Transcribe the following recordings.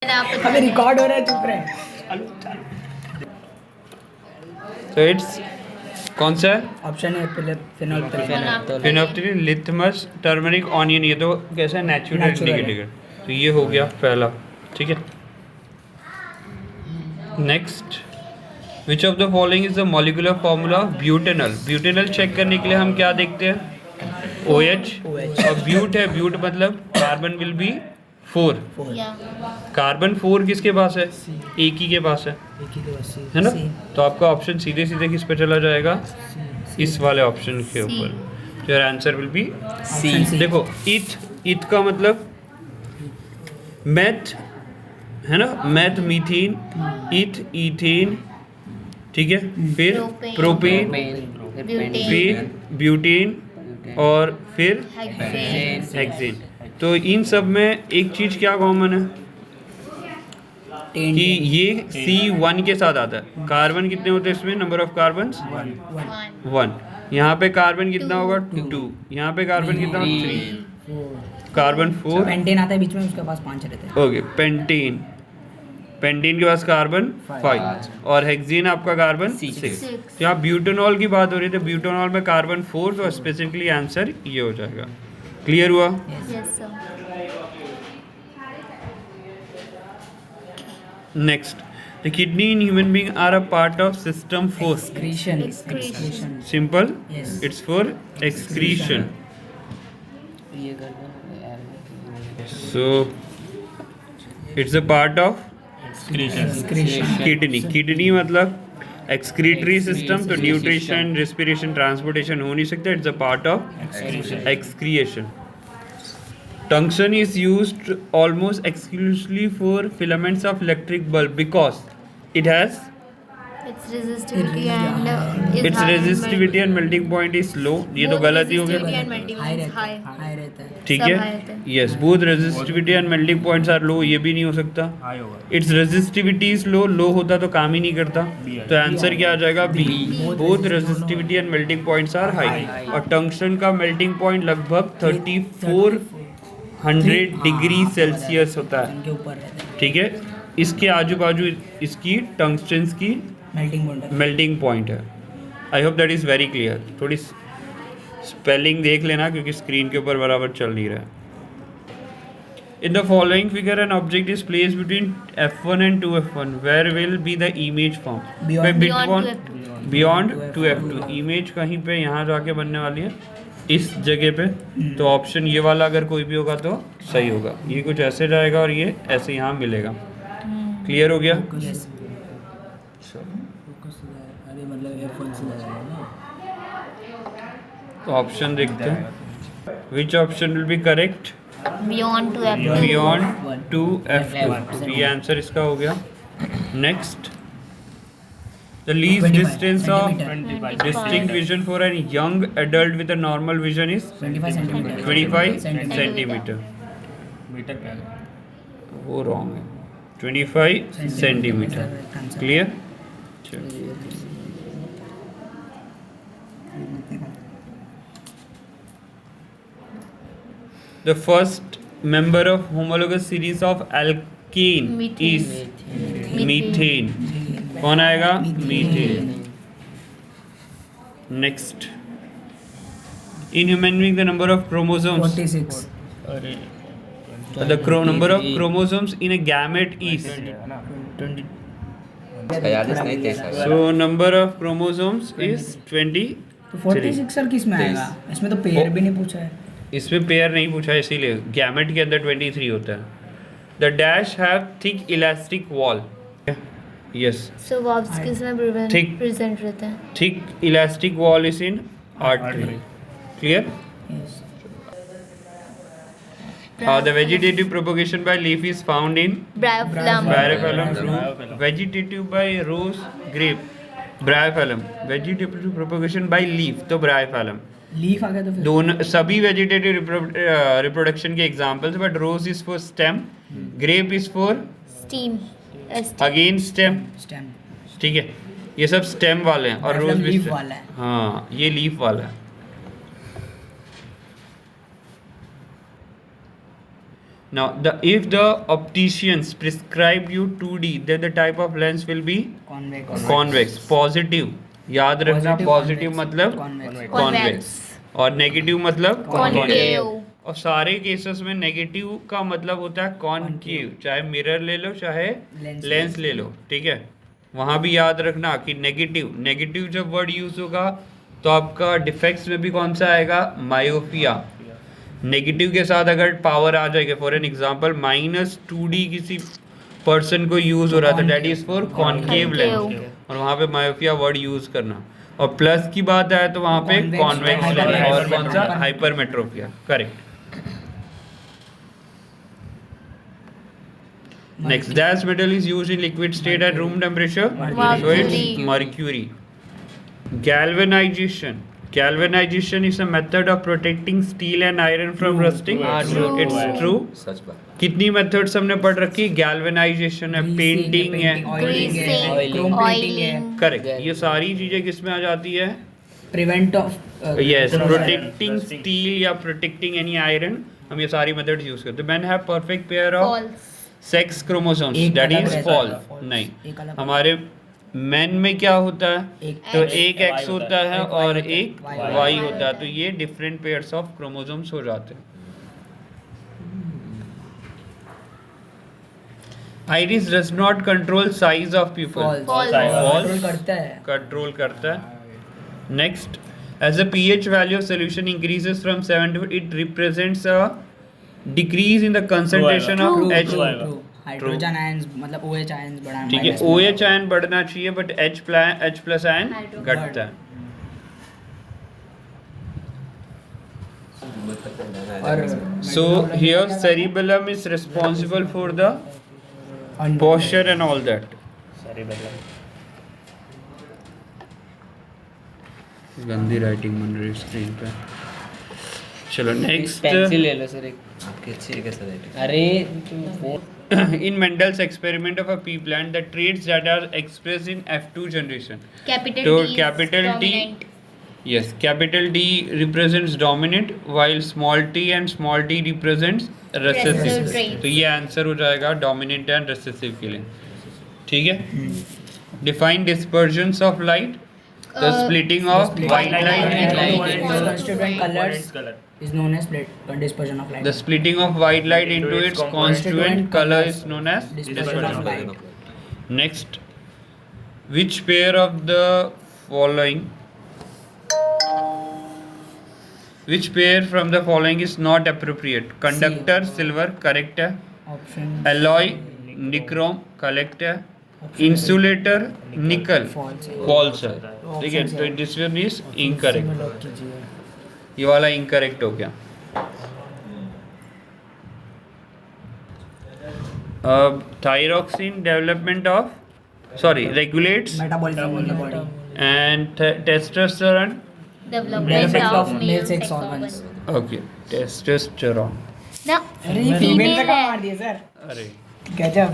अबे रिकॉर्ड हो रहा है, चुप रहे। तो इट्स कौन सा है? ऑप्शन है फिनोल्फ्थालीन। फिनोल्फ्थालीन, लिथमस, टर्मरिक, ऑनियन। ये तो कैसा है, नेचुरल इंडिकेटर। तो ये हो गया पहला, ठीक है। Next, which of the following is the molecular formula of butanol? Butanol check करने के लिए हम क्या देखते हैं? OH। और ब्यूट है, ब्यूट मतलब कार्बन विल बी 4। कार्बन 4 किसके पास है? एक ही के पास है ना? तो आपका ऑप्शन सीधे सीधे किस पे चला जाएगा? इस वाले ऑप्शन के ऊपर। Your answer will be C. देखो, इथ का मतलब मैथ है ना, मैथ मीथेन, इथ ईथेन, ठीक है। फिर प्रोपेन, फिर ब्यूटेन और फिर हेक्सेन। तो इन सब में एक चीज क्या कॉमन है कि ये C1 के साथ आता है। कार्बन कितने होते हैं इसमें? Number of carbon 1। यहाँ पे कार्बन कितना होगा? 2। यहाँ पे कार्बन कितना होगा? 3। कार्बन 4। पेंटेन आता है बीच में, उसके पास 5 रहते हैं। ओके, पेंटेन के पास कार्बन 5 और हेक्सेन आपका कार्बन 6। तो यहाँ ब्यूटेनॉल की बात हो रही थी, ब्यूटेनॉल में कार्बन 4, तो स्पेसिफिकली आंसर ये हो जाएगा। क्लियर हुआ? Next, the kidney in human being are a part of system 4। Excretion. Simple, Yes. It's for excretion. So it's a part of kidney मतलब एक्सक्रीटरी सिस्टम। तो न्यूट्रिशन, रेस्पिरेशन, ट्रांसपोर्टेशन हो नहीं सकता। It's a part of excretion. Tungsten is used almost exclusively for filaments of electric bulb because it has its resistivity and its resistivity and melting point is low. ये तो गलत ही हो गया, high रहता है। ठीक सब high है। रहता है। Yes, both resistivity and melting points are low, ये भी नहीं हो सकता। Its resistivity is low, low होता तो काम ही नहीं करता। तो आंसर क्या आ जाएगा? B. Both resistivity and melting points are high. और टंक्शन का मेल्टिंग पॉइंट लगभग 3400 डिग्री सेल्सियस होता है, उनके ऊपर रहते हैं। ठीक है। इसके आजू बाजू इसकी टंक्स्टन की मेल्टिंग पॉइंट है। I hope that is very clear. थोड़ी स्पेलिंग देख लेना क्योंकि स्क्रीन के ऊपर बराबर चल नहीं रहा है। In the following figure an object is placed between F1 and 2F1, where will be the image form? Beyond 2F2। Image कहीं पे यहाँ जाके बनने वाली है, इस जगह पे। तो ऑप्शन ये वाला अगर कोई भी होगा तो सही होगा। ये कुछ ऐसे जाएगा और ये ऐसे यहाँ मिलेगा। क्लियर हो गया? तो ऑप्शन देखते हैं, which option will be correct? beyond to F2. Beyond 2F2। तो ये आंसर इसका हो गया। Next, the least distance of distinct vision for an young adult with a normal vision is 25 centimetre. वो रॉन्ग है, 25 centimetre. Clear? The first member of homologous series of alkane is methane. कौन आएगा? Methane. Next, in human being the number of chromosomes. 46. The number of chromosomes in a gamete is. So number of chromosomes is 20. तो 46 sir किस में आएगा? इसमें तो pair भी नहीं पूछा है। इसमें पेयर नहीं पूछा है, इसीलिए गैमेट के अंदर 23 होता है। The dash have thick elastic wall. Yes, So verbs किस में ठीक। present रहते हैं? Thick elastic wall is in artery. Clear? The vegetative propagation by leaf is found in Bryophyllum. Bryophyllum. Vegetative by rose, grape, Bryophyllum. Vegetative propagation by leaf तो Bryophyllum। Leaf आ गया तो फिर दोनों सभी वेजिटेटिव रिप्रोडक्शन के examples, but rose is for stem, grape is for Steam. Again stem, stem. ठीक है। ये सब स्टेम वाले हैं और रोज भी लीफ stem। वाला है। हाँ, ये लीफ वाला है। Now, if the opticians prescribe you 2D, then the type of lens will be convex. Positive. याद रखना, पॉजिटिव मतलब कॉन्वेक्स और नेगेटिव मतलब Concave. और सारे केसेस में नेगेटिव का मतलब होता है कॉनकेव, चाहे मिरर ले लो चाहे लेंस ले लो, ठीक है। वहाँ भी याद रखना कि नेगेटिव, नेगेटिव जब वर्ड यूज होगा तो आपका डिफेक्ट्स में भी कौन सा आएगा, मायोपिया। नेगेटिव के साथ अगर पावर आ जाएगा, फॉर एन एग्जांपल -2D किसी पर्सन को यूज हो रहा था, that is for concave lens, और वहाँ पे मायोपिया वर्ड यूज करना। और प्लस की बात आए तो वहाँ पे कॉन्वेक्स लेंस और कौन सा, hypermetropia, correct. Next, das metal is used in liquid state at room temperature. So it's mercury. Galvanization. Galvanization is a method of protecting steel and iron from rusting. It's true. सच बात. कितनी methods हमने पढ़ रखी, galvanisation है, painting है, Greasing. Oiling. Correct. ये सारी चीजें किस में आ जाती है, prevent of yes, protecting steel या प्रोटेक्टिंग एनी आयरन, हम ये सारी मेथड्स यूज करते हैं। Man have perfect pair of False. Sex chromosomes, एक दैट अलग इज रहता है। फॉल्स। नहीं, एक अलग। हमारे मेन में क्या होता है, तो X. एक एक्स होता है एक और Y होता है। एक Y वाई होता है, तो ये डिफरेंट पेयर्स ऑफ क्रोमोसोम्स हो जाते हैं। Iris does not control size of people, False. Control करता है। कंट्रोल करता है। Next, as a pH value of solution increases from 7 to 8, it represents a decrease in the concentration of True. H. Hydrogen ions मतलब OH ions बढ़ाना, ठीक है, OH ion बढ़ना चाहिए but H plus ion Hydrogen. घटता है। और So here cerebellum is responsible for the posture and all that. गंदी राइटिंग बन रही है स्क्रीन पे। चलो नेक्स्ट, पेंसिल ले लो सर एक। आपकी अच्छी है कैसे राइटिंग? अरे in Mendel's experiment of a pea plant, the traits that are expressed in F2 generation. Capital So D is capital T, dominant. yes, capital D represents dominant while small t and small t represents Recessive recessive. traits. तो ये answer हो जाएगा dominant and recessive के लिए, ठीक है। Define dispersions of light, the splitting of white light, constituent colors is known as dispersion of light. the splitting of white light into its constituent color is known as Dispersion dispersion of of light. light. Next, which pair of the following, which pair from the following is not appropriate? Conductor silver, correct है। Option alloy nichrome, correct है। insulator nickel, false है। false है, ठीक है। तो this one is incorrect, Option lock कीजिए। ये वाला incorrect हो गया। अब thyroxine development of, sorry, regulates Metabolism in the body. and testosterone, Development of male sex organs. organs. okay, testosterone, ना अरे ये फीमेल female का है. मार दिया सर, अरे गजब।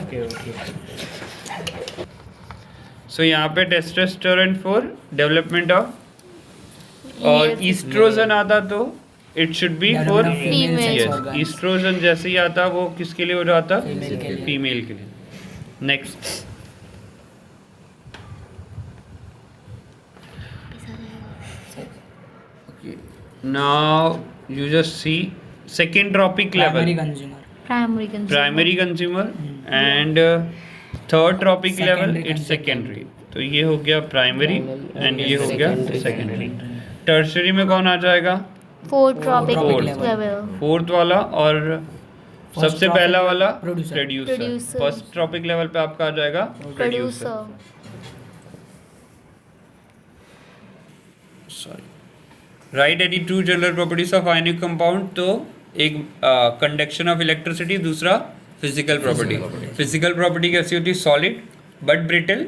सो यहाँ पे टेस्टोस्टेरोन फॉर डेवलपमेंट ऑफ, और Yes. ईस्ट्रोजन आता तो it should be for Development of female Female. sex yes, organs. Estrogen जैसे ही आता वो किसके लिए हो जाता, Female के लिए। फीमेल के लिए। Next, now you just see second trophic Primary level, consumer. Primary consumer. Primary consumer, and third trophic level Secondary it's consumer. Secondary. तो ये हो गया प्राइमरी एंड ये हो गया Secondary. सेकेंडरी। टर्सरी में कौन आ जाएगा, Four tropic Fourth. level. Fourth वाला, और सबसे tropic पहला वाला producer. Producer. Producer. First trophic level पे आपका आ जाएगा producer. Producer. Sorry, right any to general properties of ionic compound. तो एक कंडक्शन ऑफ इलेक्ट्रिसिटी, दूसरा फिजिकल प्रॉपर्टी। फिजिकल प्रॉपर्टी कैसी होती है, solid but brittle,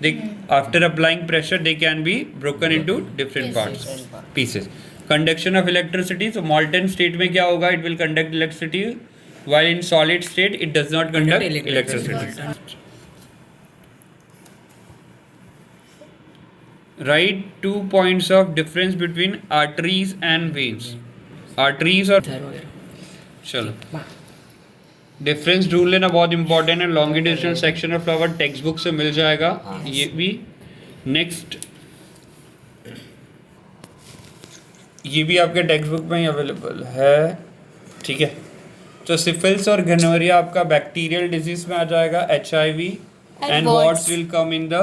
they after applying pressure they can be broken into different parts, pieces. Conduction of electricity, तो मॉल्टन state में क्या होगा, it will conduct electricity, while in solid state it does not conduct electricity. Write 2 points of difference between arteries and veins. Arteries और चलो difference ढूंढ लेना बहुत important है, longitudinal section of flower text book से मिल जाएगा। ये भी नेक्स्ट, ये भी आपके टेक्स्ट बुक में ही अवेलेबल है, ठीक है। तो सिफिलिस और गनोरिया आपका बैक्टीरियल डिजीज में आ जाएगा, HIV and what's will come in the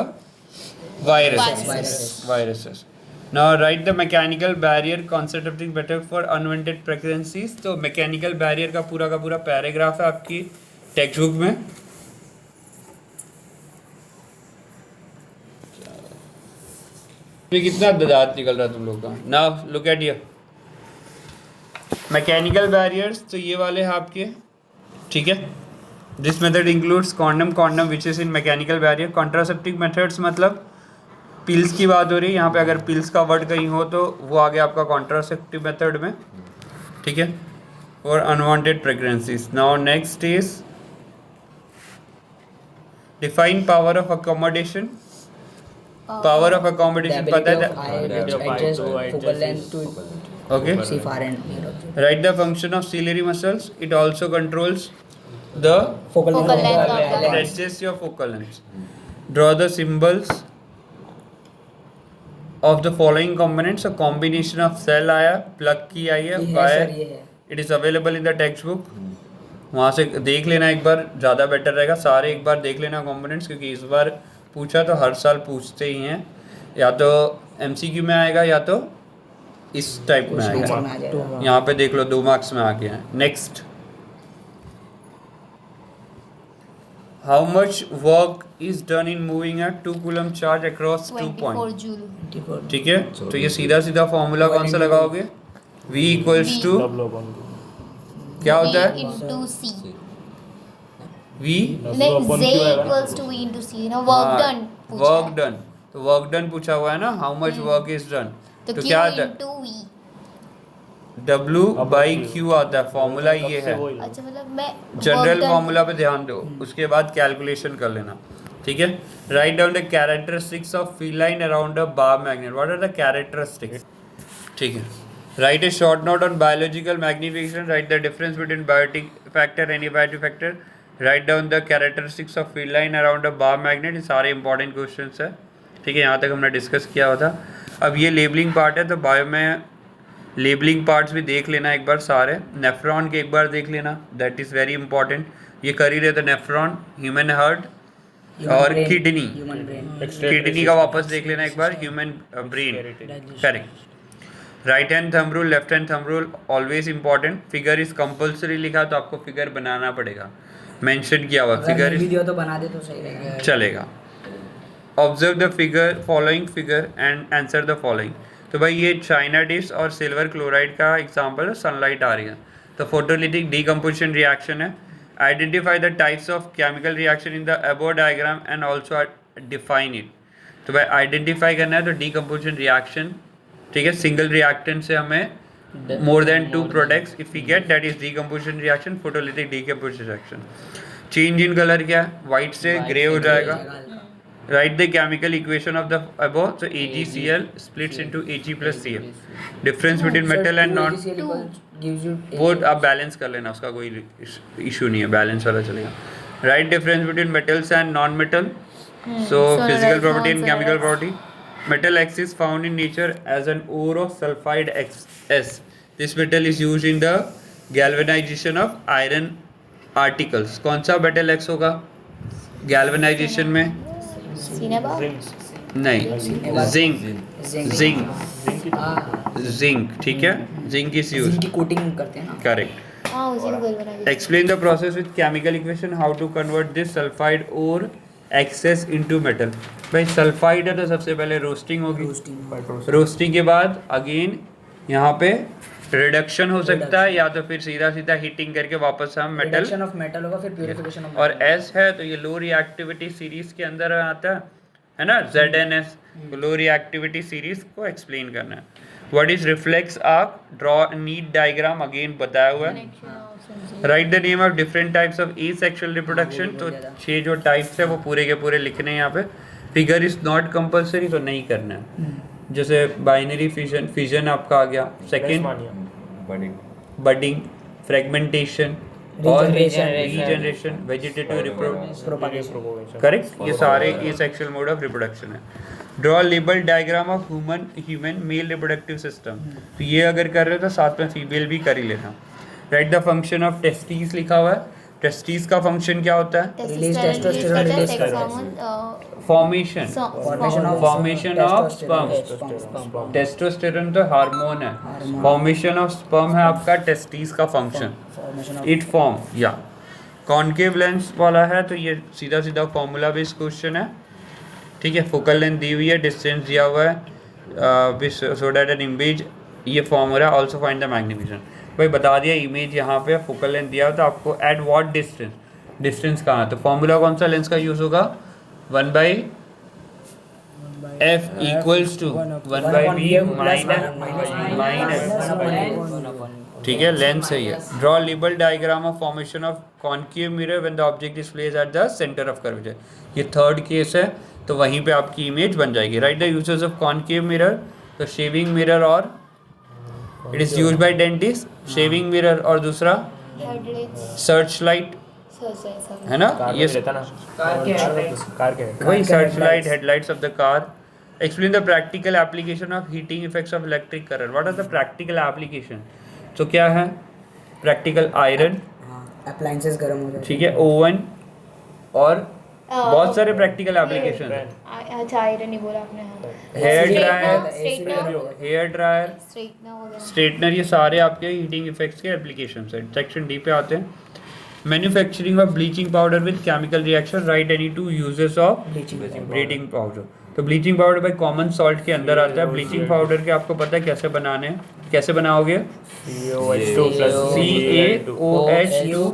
viruses. Now write the mechanical barrier contraceptive better for unwanted pregnancies. तो mechanical barrier का पूरा पैराग्राफ है आपकी टेक्स्ट बुक में। कितना दांत निकल रहा है तुम लोग का। Now look at here. Mechanical barriers तो ये वाले हैं आपके, ठीक है। This method includes condom which is in mechanical barrier. Contraceptive methods मतलब पिल्स की बात हो रही है यहाँ पे, अगर पिल्स का वर्ड कहीं हो तो वो आ गया आपका कॉन्ट्रासेप्टिव मेथड में, ठीक है। और unwanted pregnancies. Now next is define power of accommodation. Power of accommodation पता है, okay. Right the function of ciliary muscles, it also controls the focal Focal length length of of the the lens. adjust your focal length. Draw the symbols of the following components. A combination of cell आया, plug की आई है, ये है wire. Sir, ये है। It is available in the textbook. वहाँ से देख लेना एक बार, ज़्यादा बेटर रहेगा। सारे एक बार देख लेना कंपोनेंट्स, क्योंकि इस बार पूछा तो हर साल पूछते ही हैं, या तो MCQ में आएगा या तो इस टाइप में आंसर में आ आएगा। जाएगा। यहाँ पे देख लो 2 मार्क्स में आ गया है। Next, how much work is done in moving a 2 coulomb charge across 2 24 points? joule. ठीक है, तो ये सीधा फॉर्मूला कौन सा लगाओगे? V इक्वल्स टू क्या होता V है? into C. V Like Z equals to V into C. Now work done. पूछा वर्क है। डन, तो वर्क डन पूछा हुआ है ना, how much work is done, तो तो Q क्या आता है? into V. W by Q आता है, फॉर्मूला ये है। अच्छा मतलब मैं जनरल work done- फॉर्मूला पे ध्यान दो, उसके बाद कैलकुलेशन कर लेना, ठीक है। Write down the characteristics of field lines around a bar magnet. What are the characteristics, ठीक है। Write a short note on biological magnification. Write the difference between biotic factor, antibiotic factor. Write down the characteristics of field lines around a bar magnet. ये सारे important questions है, ठीक है। यहाँ तक हमने डिस्कस किया हुआ था। अब ये लेबलिंग पार्ट है, तो बायो में लेबलिंग पार्ट्स भी देख लेना एक बार सारे। नेफ्रॉन के एक बार देख लेना, दैट इज़ वेरी इंपॉर्टेंट। ये कर ही रहे थे, नेफ्रॉन, ह्यूमन हार्ट और किडनी। किडनी का वापस देख लेना एक बार, human brain, correct. Right hand thumb rule, left hand thumb rule always important. Figure is compulsory लिखा तो आपको फिगर बनाना पड़ेगा, मेंशन किया हुआ फिगर वीडियो तो बना दे तो सही रहेगा, चलेगा। Observe the figure, following figure and answer the following. तो भाई ये चाइना डिश और सिल्वर क्लोराइड का एग्जांपल है, सनलाइट आ रही है तो फोटोलिटिक डीकम्पोजिशन रिएक्शन है। Identify the types of chemical reaction in the above diagram and also define it. तो भाई आइडेंटिफाई करना है तो डीकम्पोजिशन रिएक्शन, ठीक है। सिंगल रिएक्टेंट से हमें more than 2 products if we get, that is decomposition reaction, photolytic decomposition reaction. Change in colour क्या है, वाइट से ग्रे हो जाएगा। Write the chemical equation of the above. So AgCl splits into Ag plus Cl. Difference between metal and non, वो आप balance कर लेना, उसका कोई इशू नहीं है, बैलेंस वाला चलेगा। Write difference between metals and non-metal. So physical property and chemical property. Metal X is found in nature as an ore of sulfide XS. This metal is used in the galvanization of iron articles. कौन सा metal X होगा galvanization में? Cinema? नहीं, zinc, ठीक है। Zinc is use, जिनकी coating करते हैं ना, करेक्ट। हाँ उसी को galvanization। Explain the process with chemical equation, how to convert this sulphide ore excess into metal. भाई सल्फाइड है तो सबसे पहले रोस्टिंग होगी, रोस्टिंग के बाद अगेन यहाँ पे रिडक्शन हो सकता है, या तो फिर सीधा हीटिंग करके वापस हम मेटल, रिडक्शन ऑफ मेटल होगा, फिर प्यूरिफिकेशन ऑफ और एस है तो ये लो रिएक्टिविटी सीरीज के अंदर आता है ना, ZNS। लो रिएक्टिविटी सीरीज को एक्सप्लेन करना है। What is reflex arc, draw NEET diagram, again बताया हुआ है। Write the name of different types of asexual reproduction. तो 6 जो टाइप्स है वो पूरे के पूरे लिखने हैं यहाँ पे। फिगर इज नॉट कंपलसरी, तो नहीं करना है। जैसे बाइनरी फिजन आपका आ गया, सेकंड बडिंग, फ्रेगमेंटेशन, और Regeneration. Regeneration, vegetative reproduction, Propagation. Correct. ये सारे एसेक्सुअल मोड ऑफ रिप्रोडक्शन है। Draw label diagram of human male reproductive system. तो ये अगर कर रहे हो तो साथ में फीमेल भी कर ही लेना। Right the function of testis लिखा हुआ है। टेस्टिस का फंक्शन क्या होता है? Release testosterone, release sex hormone. hormone, formation Formation of sperm। sperm. Testosterone तो हार्मोन है, फॉर्मेशन ऑफ स्पर्म है आपका टेस्टिस का function. Formation of it form या कॉन्केव लेंस वाला है तो ये सीधा सीधा फॉर्मूला बेस्ड क्वेश्चन है, ठीक है। फोकल लेंथ दी हुई है, डिस्टेंस दिया हुआ है, सो दैट एन इमेज, ये formula also find the magnification. भाई बता दिया इमेज यहाँ पे फोकल लेंथ दिया हो तो आपको एट व्हाट डिस्टेंस, डिस्टेंस कहाँ है, तो फॉर्मूला कौन सा लेंस का यूज़ होगा? 1/f equals to 1/b minus, ठीक है, लेंस सही है। Draw label diagram of formation of concave mirror when the object is placed at the centre of curvature. ये थर्ड केस है तो वहीं पे आपकी इमेज बन जाएगी। Right the uses of concave mirror, तो शेविंग मिरर और it is used bye dentist, shaving mirror और दूसरा headlights, सर्च लाइट, search है ना, ये कार के वही search light, headlights of the car. Explain the practical application of heating effects of electric current. What are the practical application? तो क्या है प्रैक्टिकल? आयरन, अप्लायंसेस गर्म हो जाए, ठीक है, ओवन और बहुत सारे प्रैक्टिकल एप्लीकेशन है। अच्छा आयरन नहीं बोला आपने, हाँ। Hair Straightener, dryer, hair dryer, straightener हो गया। स्ट्रेटनर, ये सारे आपके हीटिंग इफेक्ट्स के एप्लीकेशन है। सेक्शन डी पे आते हैं। Manufacturing of bleaching powder with chemical reaction. Write any two uses of bleaching powder. तो ब्लीचिंग पाउडर भाई कॉमन सॉल्ट के अंदर आता है। ब्लीचिंग पाउडर के आपको पता है कैसे बनाने हैं, कैसे बनाओगे? CaOH2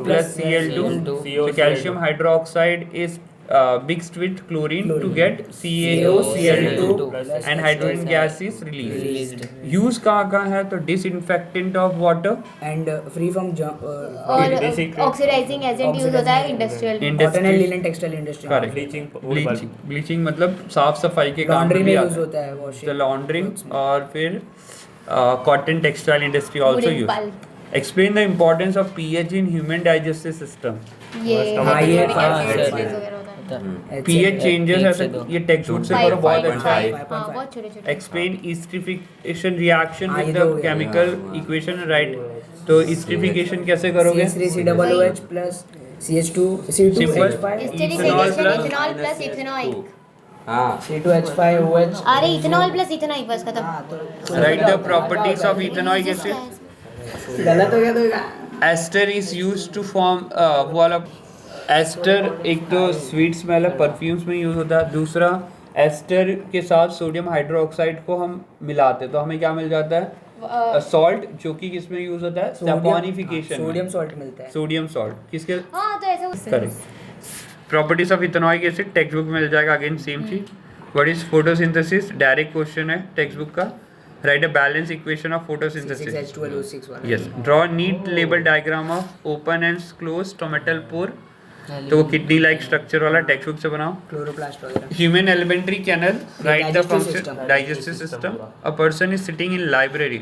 plus Cl2, calcium hydroxide is mixed with chlorine to get CaOCl2 and hydrogen gas is released. use कहाँ है तो disinfectant of water and free from और ऑक्सीडाइजिंग एजेंट यूज होता है इंडस्ट्रियल में। Cotton and linen textile industry, correct. Bleaching मतलब साफ सफाई के काम लॉन्ड्री में में भी यूज आता होता है, है, वॉशिंग, लॉन्ड्रिंग और फिर cotton textile industry also Wooden use. pulp। Explain the importance of pH in human digestive system. ये हाँ, ये exercise वगैरह होता है। pH चेंजेस ऐसे, ये टेक्स्ट बुक से करो, बहुत अच्छा है। हाँ, बहुत छोटे छोटे। एक्सप्लेन एस्टरिफिकेशन रिएक्शन हाँ, विद ये तो द हो गया। Chemical equation. राइट, तो एस्टरिफिकेशन कैसे करोगे? CH3COOH plus CH2C2H5 Esterification, ethanol plus ethanoic। C2H5OH। अरे इथेनॉल प्लस इथेनॉइक बस खत्म। हाँ तो write the properties of ethanoic acid. गलत हो गया तो ester is used to form वो वाला एस्टर, एक तो स्वीट स्मेल है, परफ्यूम्स में यूज होता है। दूसरा एस्टर के साथ सोडियम हाइड्रोक्साइड को हम मिलाते तो हमें क्या मिल जाता है? सॉल्ट, जो कि किसमें यूज होता है? सैपोनिफिकेशन। सोडियम सॉल्ट मिलता है। सोडियम सॉल्ट किसके? हाँ तो ऐसा correct. Properties of ethanoic acid text book में मिल जाएगा, अगेन सेम चीज। What is photosynthesis? Direct question है टेक्स्ट बुक का। Write a balance equation of photosynthesis. C6H12O6 वाला। Yes. Draw neat label diagram of open and close stomatal pore. तो वो kidney like structure वाला टेक्स्ट बुक से बनाओ। Chloroplast वगैरह। Human elementary canal, write the Digestive function, system. digestive system. A person is sitting in library.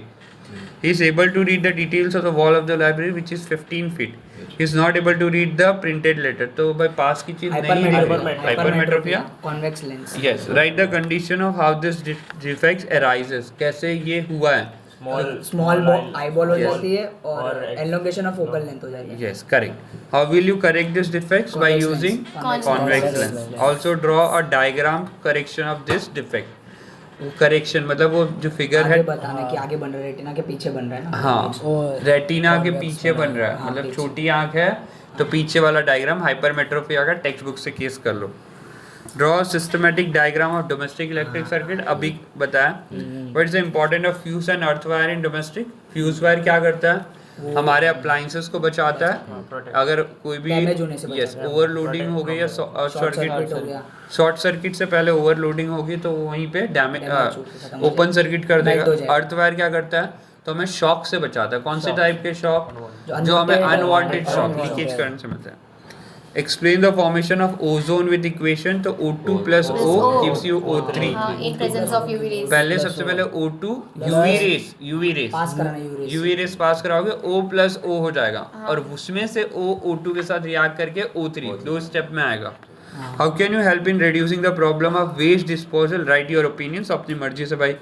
He is able to read the details of the wall of the library, which is 15 feet. He is not able to read the printed letter. तो भाई पास की चीज नहीं है। Hypermetropia. Convex lens. Yes. Write the condition of how this defects arises. कैसे ये हुआ है? स्मॉल आईबॉल हो जाती है और एलोंगेशन ऑफ फोकल लेंथ हो जाती है। Yes, correct. How will you correct this defects? By Convex using lens. convex lens. Also draw a diagram correction of this defect. Correction मतलब वो जो फिगर आगे है, बताना कि आगे बन रहा है, रेटिना के पीछे बन रहा है ना। हाँ, रेटिना के convex पीछे बन रहा है, हाँ, मतलब पीछे। छोटी आंख है तो पीछे वाला डायग्राम हाइपरमेट्रोपिया का टेक्स्ट बुक से केस कर लो। Draw systematic diagram of domestic electric circuit. अभी बताया what is the important of fuse and earth wire in domestic. Fuse wire क्या करता है? हमारे अप्लायंसेस को बचाता है अगर कोई भी Damage होने से बचाता है। ओवरलोडिंग हो गई या सर्किट हो गया। शॉर्ट सर्किट से पहले ओवरलोडिंग होगी तो वहीं पे डैमेज Damage होके खत्म हो ओपन सर्किट कर Melt हो देगा। जाएगा। अर्थ वायर क्या करता है? तो हमें शॉक से बचाता है। कौन से टाइप के शॉक? जो जो हमें unwanted unwanted shock shock leakage है। करंट से मिलता है। Explain the formation of ozone with equation, तो O2 plus O gives you O3। In presence of UV rays. पहले सबसे पहले O2 UV रेस पास कराना यूरेस। UV रेस पास कराओगे O प्लस O हो जाएगा और उसमें से O2 के साथ रिएक्ट करके O3 दो स्टेप में आएगा। How can you help in reducing the problem of waste disposal, write your opinions. अपनी मर्जी से भाई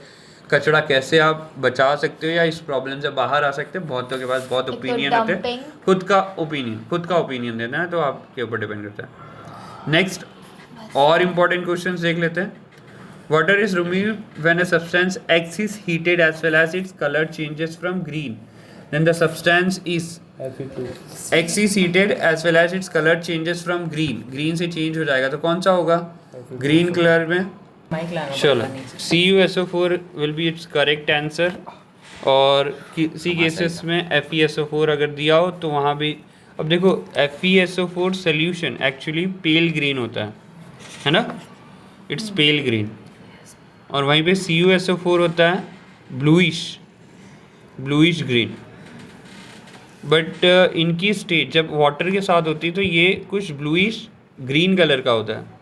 कचरा कैसे आप बचा सकते हो या इस प्रॉब्लम से बाहर आ सकते हो। बहुतों के पास बहुत एक तो ओपिनियन होते हैं, dumping। खुद का ओपिनियन देना है तो आपके ऊपर डिपेंड करता है। नेक्स्ट और इम्पोर्टेंट क्वेश्चन देख लेते हैं। Water is remove when a substance X is heated as well as its color changes from green, then the substance is X is heated as well as its color changes from green से change हो जाएगा तो कौन सा होगा, green colour में। चलो CuSO4 will be it's correct answer. और किसी केसेस में FeSO4 अगर दिया हो तो वहाँ भी, अब देखो FeSO4 सोल्यूशन एक्चुअली पेल ग्रीन होता है ना, इट्स पेल ग्रीन, और वहीं पे CuSO4 होता है ब्लूइश ग्रीन। बट इनकी स्टेट जब वाटर के साथ होती है तो ये कुछ ब्लूइश ग्रीन कलर का होता है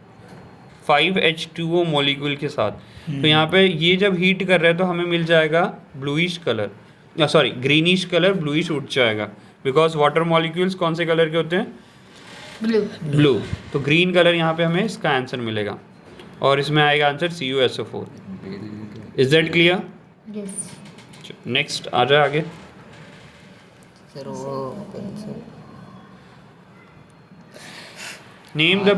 5H2O मॉलिक्यूल के साथ। तो यहाँ पे ये जब हीट कर रहा है तो हमें मिल जाएगा bluish colour, sorry greenish colour, bluish उठ जाएगा बिकॉज वाटर मॉलिक्यूल्स कौन से कलर के होते हैं, ब्लू। तो ग्रीन कलर यहाँ पे हमें इसका आंसर मिलेगा और इसमें आएगा answer CuSO4। Is that clear? Yes. Next आ जाए आगे। सर वो name the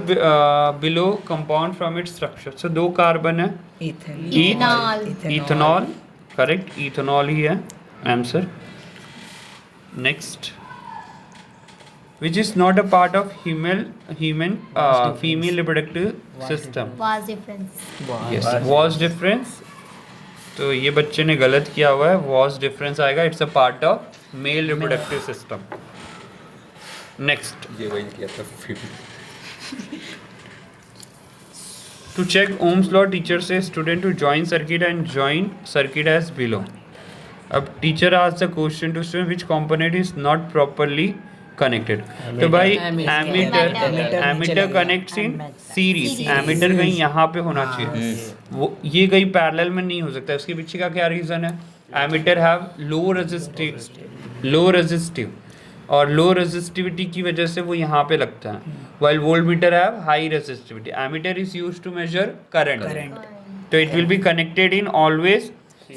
below compound from its structure. So 2 carbon है, Ethanol. इथेनॉल, करेक्ट, इथेनॉल ही है answer. Next, which is not a part of human female reproductive system. Was difference. Yes, vas deferens, तो ये बच्चे ने गलत किया हुआ है, वॉज डिफरेंस आएगा, it's a part of male reproductive system. Next, ये वही किया था फिर। to check Ohm's law, teacher says student to join circuit and join circuit as below. अब teacher asks the question to student which component is not properly connected. तो भाई ammeter connects in series, ammeter कहीं यहाँ पे होना चाहिए, वो ये कहीं पैरेलल में नहीं हो सकता। उसके पीछे का क्या रीजन है, एमीटर हैव लो रेजिस्टिव और लो रेजिस्टिविटी की वजह से वो यहाँ पे लगता है, while voltmeter have high resistivity. Ammeter is used to measure current. So it will be connected in always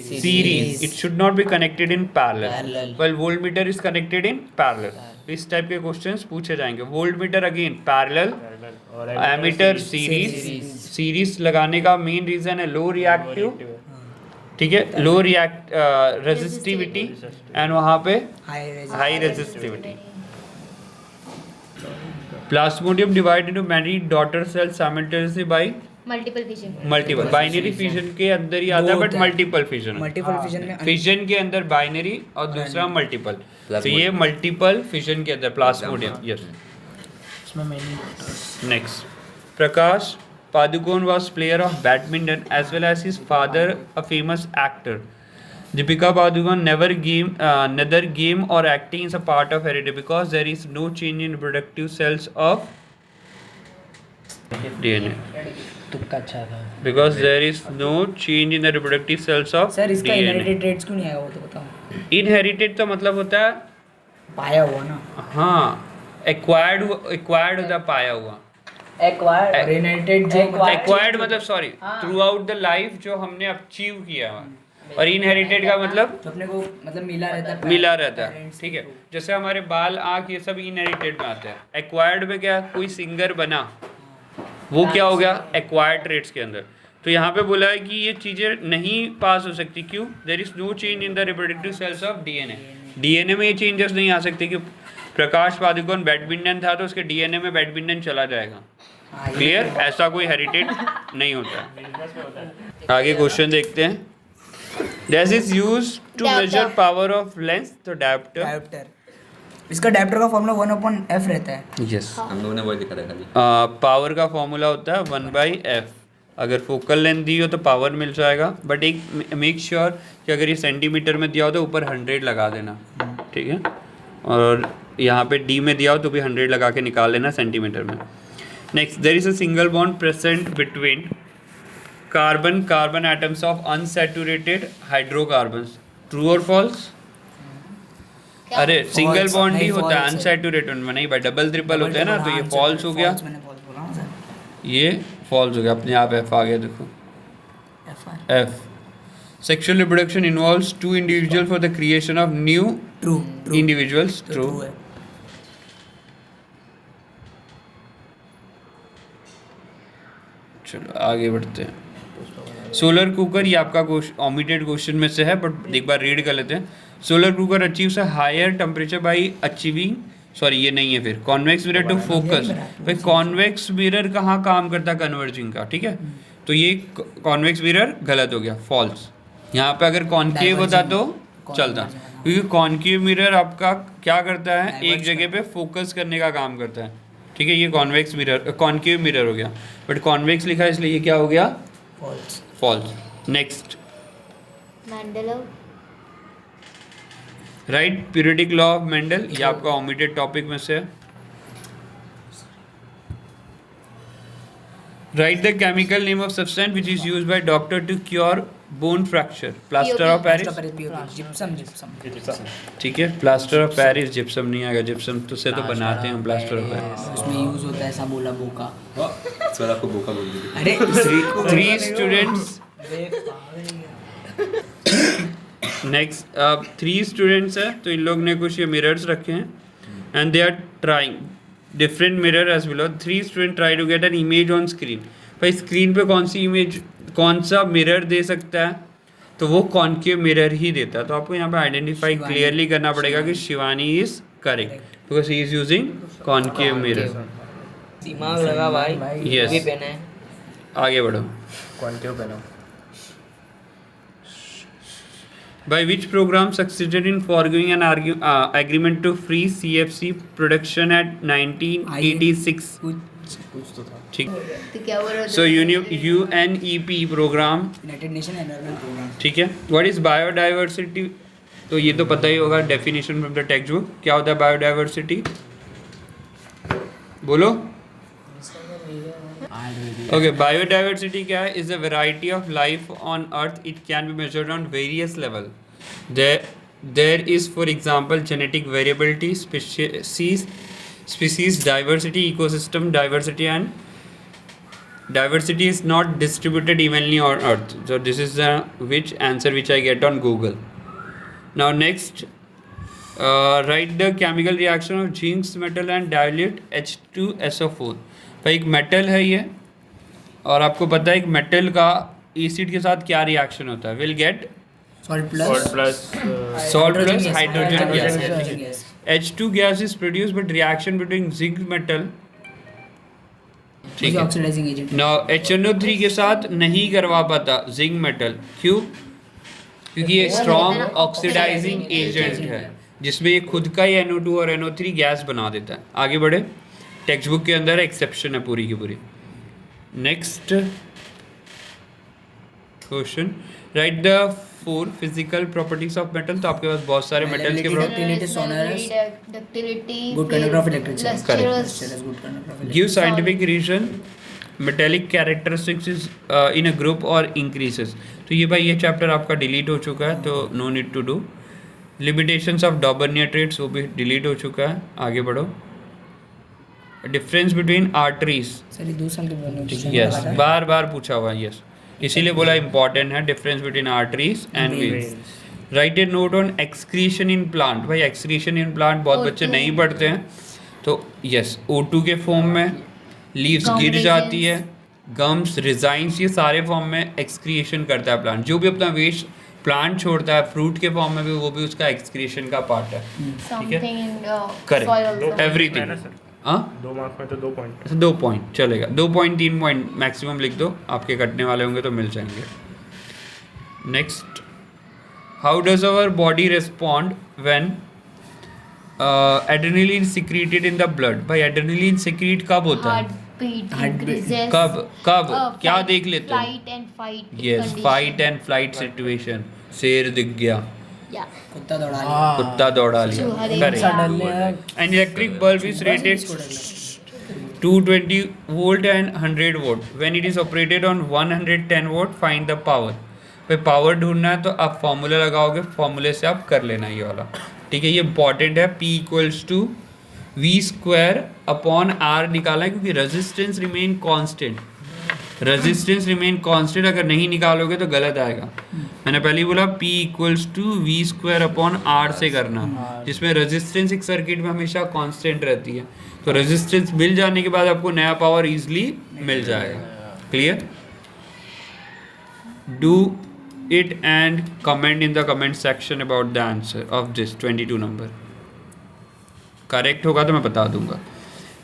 series. It should not be connected in parallel. While voltmeter is connected in parallel. तो इस type के questions पूछे जाएंगे। Voltmeter again parallel, ammeter series लगाने का main reason है low reactive, ठीक है, लो रेजिस्टिविटी एंड वहाँ पे high resistivity. Plasmodium divided into many daughter cells simultaneously by Multiple binary fission के अंदर ही आता है, बट मल्टीपल फिजन फिजन में फिजन के अंदर बाइनरी और दूसरा मल्टीपल, तो ये मल्टीपल फिजन के अंदर plasmodium. Yes, next, Prakash Padukone was player of badminton as well as his father a famous actor. Deepika Padukone neither game or acting is a part of heredity because there is no change in reproductive cells of DNA. तुक्का अच्छा था। Because there is no change in the reproductive cells of sir इसका DNA. Inherited traits क्यों नहीं आया वो तो बताओ। Inherited तो मतलब होता है पाया हुआ ना, हाँ, एक्वायर्ड होता है पाया हुआ। एक्वायर्ड और इनहेरिटेड जो एक्वायर्ड मतलब sorry through out the life जो हमने अचीव किया है, और इनहेरिटेड का मतलब जो अपने को मतलब मिला रहता है ठीक है। जैसे हमारे बाल, आँख, ये सब इनहेरिटेड में आते हैं। एक्वायर्ड में क्या, कोई सिंगर बना, वो क्या हो गया एक्वायर्ड ट्रेट्स के अंदर। तो यहाँ पे बोला है कि ये चीज़ें नहीं पास हो सकती, क्यों, there is no change in the reproductive cells of DNA में ये चेंजेस नहीं आ सकते। कि प्रकाश पादुकोण बैडमिंटन था तो उसके डीएनए में बैडमिंटन चला जाएगा, क्लियर, ऐसा कोई हेरिटेड नहीं होता। आगे क्वेश्चन देखते हैं। This is used to measure power of lens, तो डायोप्टर, इसका डायोप्टर का फॉर्मूला 1/f रहता है। यस, हम लोगों ने वही लिखा था खाली। पावर का फॉर्मूला होता है 1/f। अगर फोकल लेंथ दी हो तो पावर मिल जाएगा, बट एक मेक श्योर कि अगर ये सेंटीमीटर में दिया हो तो ऊपर 100 लगा देना, ठीक है। और यहाँ पे डी में दिया हो तो भी 100 लगा के निकाल लेना सेंटीमीटर में। Next, there is a single bond present between carbon carbon atoms of unsaturated hydrocarbons, true और फॉल्स? क्या? अरे सिंगल False, बॉन्ड ही नहीं, होता है false है। अनसैचुरेटेड में, नहीं भाई डबल ट्रिपल होते हैं ना, तो ये हाँ, फॉल्स हो गया, false मैंने false बोला ना सर। ये फॉल्स हो गया, अपने आप एफ आ गया देखो FR F. Sexual reproduction involves two individual for the creation of new true individuals, तो ट्रू। true है। चलो आगे बढ़ते हैं। सोलर कुकर, ये आपका ऑमिटेड क्वेश्चन में से है बट एक बार रीड कर लेते हैं। Solar cooker achieves a higher temperature by achieving, sorry ये नहीं है, फिर कॉन्वेक्स मिरर टू फोकस। भाई कॉन्वेक्स मिरर कहाँ काम करता है कन्वर्जिंग का, ठीक है, तो ये कॉन्वेक्स मिरर गलत हो गया, फॉल्स। यहाँ पे अगर कॉन्केव होता तो चलता, क्योंकि कॉन्केव मिरर आपका क्या करता है, एक जगह पे फोकस करने का काम करता है, ठीक है, ये कॉन्वेक्स मिरर कॉन्केव मिरर हो गया, बट कॉन्वेक्स लिखा है इसलिए ये क्या हो गया, False false. Next, Mandela. Right, periodic law of Mendel, ये आपका ओमिटेड टॉपिक में से है। Write the chemical name of substance which is used by doctor to cure bone fracture, plaster of Paris, gypsum ठीक है, प्लास्टर ऑफ पेरिस, जिप्सम नहीं आएगा, gypsum तो से तो बनाते हैं प्लास्टर ऑफ पेरिस। उसमें यूज होता है, ऐसा बोला बोका। इस बार आपको बोका बोल दी। अरे three students, next three students है, तो इन लोग ने कुछ ये मिरर्स रखे हैं and they are trying different mirror as below. Three student try to get an image on screen. भाई स्क्रीन पे कौन सी इमेज, कौन सा मिरर दे सकता है, तो वो कॉन्केव मिरर ही देता है। तो आपको यहाँ पे आइडेंटिफाई क्लियरली करना पड़ेगा कि Shivani is correct because he is using concave mirror. दिमाग लगा भाई, Yes. भी पहना है। आगे बढ़ो। कॉन्केव पहना। By which program succeeded in forging an agreement to free CFC production at 1986? कुछ तो था। ठीक, तो क्या बोल रहे so UNEP program, United Nation Environment Programme. ठीक है। What is biodiversity? तो ये तो पता ही होगा, definition from the text book. क्या होता है बायोडाइवर्सिटी, बोलो। Okay, biodiversity क्या है? Is a variety of life on Earth. It can be measured on various level. There is, for example, genetic variability, species diversity, ecosystem diversity, and diversity is not distributed evenly on Earth. So this is the answer which I get on Google. Now next, write the chemical reaction of zinc metal and dilute H2SO4. भाई एक metal है ये, और आपको पता है एक metal का एसिड के साथ क्या रिएक्शन होता है, will get salt plus salt plus hydrogen gas. gas. H2 gas is produced but reaction between zinc metal, ठीक है, ऑक्सीडाइजिंग एजेंट। now HNO3 के साथ नहीं करवा पाता जिंक मेटल, क्यों? क्योंकि ये स्ट्रॉन्ग ऑक्सीडाइजिंग एजेंट है जिसमें ये खुद का ही NO2 और NO3 गैस बना देता है। आगे बढ़े, टेक्स्ट बुक के अंदर एक्सेप्शन है पूरी की पूरी। Next question, right the 4 physical properties of metal. तो आपके पास बहुत सारे मेटल्स के Ductility, sonorous, ductility, good conductor of electricity. lustrous, good conductor of give scientific reason metallic characteristics is in a group और इंक्रीजेस। तो ये भाई ये चैप्टर आपका डिलीट हो चुका है, तो no need to do. Limitations of Dobereiner triads वो भी डिलीट हो चुका है। आगे बढ़ो, डिफरेंस बिटवीन आर्टरीज, सर ये 2 साल के बोलने यस बार बार पूछा हुआ, यस इसीलिए बोला इंपॉर्टेंट है, difference between arteries and veins. Right A note on excretion in plant. भाई एक्सक्रीशन इन प्लांट बहुत बच्चे नहीं पढ़ते हैं, तो यस O2 के फॉर्म में, लीव्स Gum गिर जाती resins. है, गम्स रिजाइंस, ये सारे फॉर्म में एक्सक्रीशन करता है प्लांट। जो भी अपना वेस्ट प्लांट छोड़ता है फ्रूट के फॉर्म में भी, वो भी उसका एक्सक्रीशन का पार्ट है। something in soil correct, also. Everything. हाँ 2 मार्क्स में तो 2 पॉइंट। 2 पॉइंट चलेगा, 2 पॉइंट 3 पॉइंट मैक्सिमम लिख दो, आपके कटने वाले होंगे तो मिल जाएंगे। Next, how does our body respond when adrenaline secreted in the blood. भाई एड्रेनलिन सिक्रीट कब होता है, Heartbeat Heartbeat. increases. कब क्या Fight- देख लेते हो? Flight and fight. Yes, condition. Fight and flight situation, शेर दिख गया, Yeah. कुत्ता दौड़ा लिया। कुत्ता दौड़ा लिया, चूहा देख करेक्ट। लिया। An electric bulb is rated 220 volt and 100 watt. When it is operated on 110 watt, find the power. भाई पावर ढूंढना है तो आप फॉर्मूला लगाओगे, फॉर्मूले से आप कर लेना ये वाला, ठीक है। ये इंपॉर्टेंट है, P equals to V square upon R निकालना है, क्योंकि resistance remain constant. Resistance remain constant अगर नहीं निकालोगे तो गलत आएगा। मैंने पहले ही बोला P equals to V square upon R से करना, जिसमें रेजिस्टेंस एक सर्किट में हमेशा कांस्टेंट रहती है। तो रेजिस्टेंस मिल जाने के बाद आपको नया पावर इजीली मिल जाएगा। Clear? Do it and comment in the comment section about the answer of this 22 number. Correct होगा तो मैं बता दूंगा।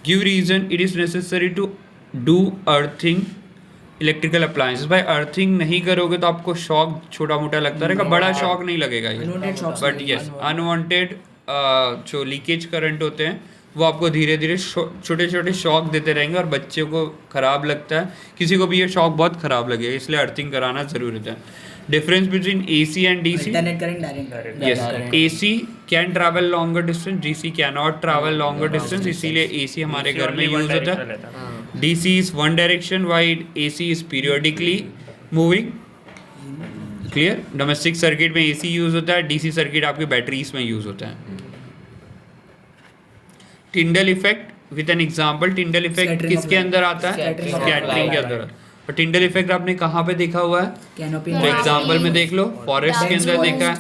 Give reason it is necessary to do earthing electrical appliances. भाई अर्थिंग नहीं करोगे तो आपको शॉक छोटा मोटा लगता रहेगा, बड़ा शॉक नहीं लगेगा ये, बट यस अनवांटेड जो लीकेज करंट होते हैं वो आपको धीरे धीरे छोटे छोटे शॉक देते रहेंगे और बच्चे को ख़राब लगता है, किसी को भी ये शॉक बहुत ख़राब लगेगा, इसलिए अर्थिंग कराना ज़रूरी है। Difference between AC and DC? Alternate current, direct. Yes, AC can travel longer distance, DC cannot travel longer distance, इसीलिए AC हमारे घर में यूज होता है। DC is one direction, while AC is periodically moving. Clear? Domestic circuit में AC use होता है, DC circuit आपकी बैटरीज में यूज होता है। Tyndall effect with an example. Tyndall effect किसके अंदर आता है? स्कैटरिंग के अंदर। और टिंडल इफेक्ट आपने कहाँ पे देखा हुआ है? कैनोपी तो एग्जाम्पल में देख लो, फॉरेस्ट के अंदर देखा है,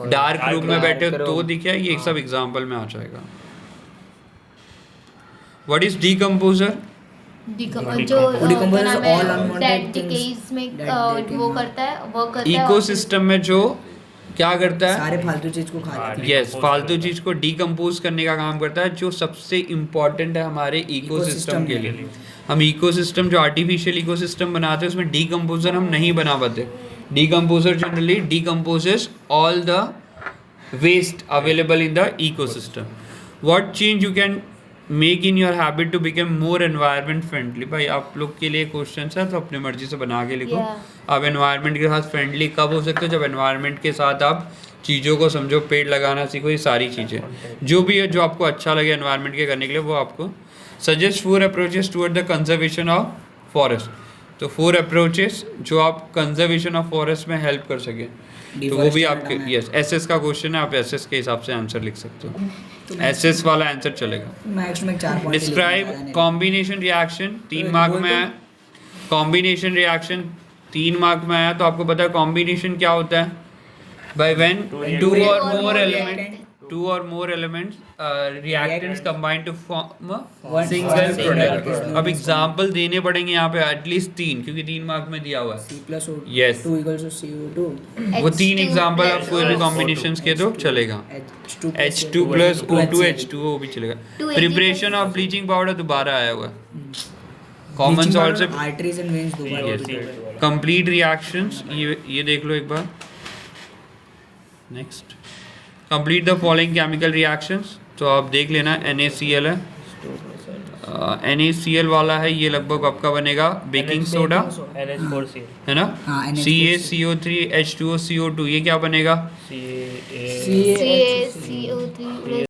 डार्क रूम में बैठे हो तो दिखा है, ये सब एग्जाम्पल में आ जाएगा। What is decomposer? वो करता है इकोसिस्टम में जो क्या करता है? सारे फालतू चीज को खा लेता है। यस, फालतू चीज को डीकम्पोज करने का काम करता है, जो सबसे इम्पोर्टेंट है हमारे इकोसिस्टम के लिए। हम इकोसिस्टम जो आर्टिफिशियल इकोसिस्टम बनाते हैं उसमें डीकम्पोजर हम नहीं बना पाते। Decomposer generally decomposes all the waste available in the ecosystem. What change you can make in your habit to become more environment friendly? भाई आप लोग के लिए क्वेश्चन है तो अपनी मर्जी से बना के लिखो। आप एनवायरनमेंट के साथ फ्रेंडली कब हो सकते हो? जब एनवायरनमेंट के साथ आप चीज़ों को समझो, पेड़ लगाना सीखो, ये सारी चीज़ें जो भी है जो आपको अच्छा लगे एनवायरनमेंट के करने के लिए, वो आपको suggest 4 approaches toward the conservation of forest. तो 4 अप्रोचेस जो आप कंजर्वेशन ऑफ फॉरेस्ट में हेल्प कर सके, तो वो भी आपके यस एसएस का क्वेश्चन है, आप एसएस के हिसाब से आंसर लिख सकते हो। एसएस वाला आंसर चलेगा। मैक्स में 4 point. Describe combination reaction 3 mark में आया। कॉम्बिनेशन रिएक्शन 3 मार्क में आया, तो आपको पता है कॉम्बिनेशन क्या होता है? By when 2 or more elements reactants combine to form a single product। अब एग्जांपल देने पड़ेंगे यहाँ पे एटलीस्ट 3, क्योंकि 3 मार्क में दिया हुआ है। C+O2 Yes। 2 = CO2। वो 3 एग्जांपल आप कोई भी कॉम्बिनेशंस के दो चलेगा। H2 + O2 H2O भी चलेगा। प्रिपरेशन ऑफ ब्लीचिंग पाउडर दोबारा आया हुआ है। कॉमन सॉल्ट से आर्टरीज एंड वेन्स दोबारा। कंप्लीट रिएक्शंस ये देख लो एक बार। Next, complete the following chemical reactions. तो आप देख लेना, NaCl है, NaCl वाला है, ये लगभग आपका बनेगा बेकिंग सोडा NH4Cl है ना। हाँ, NH4 CaCO3 H2O CO2 ये क्या बनेगा? CaCO3